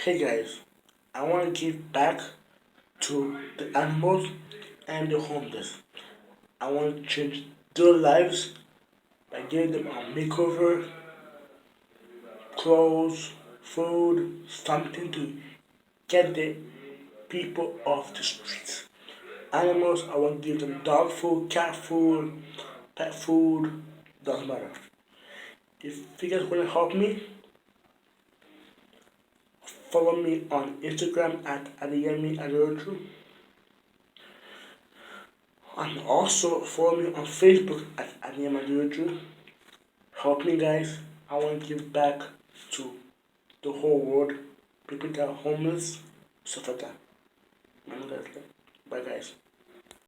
Hey guys, I want to give back to the animals and the homeless. I want to change their lives by giving them a makeover, clothes, food, something to get the people off the streets. Animals, I want to give them dog food, cat food, pet food, doesn't matter. If you guys want to help me, follow me on Instagram at Adiyemi Adeoju. And also follow me on Facebook at Adiyemi Adeoju. Help me guys. I want to give back to the whole world. People that are homeless, stuff like that. Bye guys.